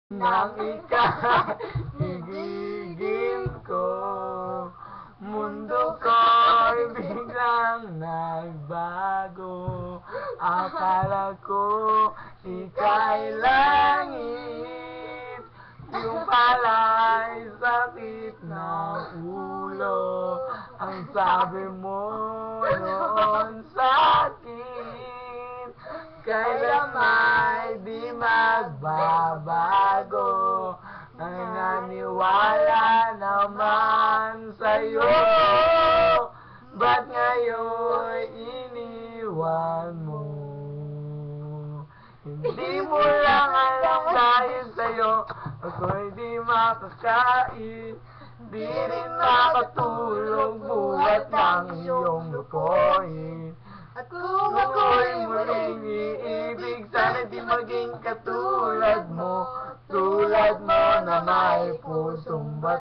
Nang ikahigigil ko, mundo ko'y biglang nagbago. Akala ko ika'y langit, yung pala'y sakit ng ulo. Ang sabi mo noon sa'kin, kailan may di magbabago. Ang naniwala naman sa'yo, ba't ngayon iniwan mo? Hindi mo lang alam dahil sa'yo ako'y di makakain, di rin makatulog buhat ng iyong lukoy. At kung ako'y muling iibig, sana di maging katulad mo na may pusong bato.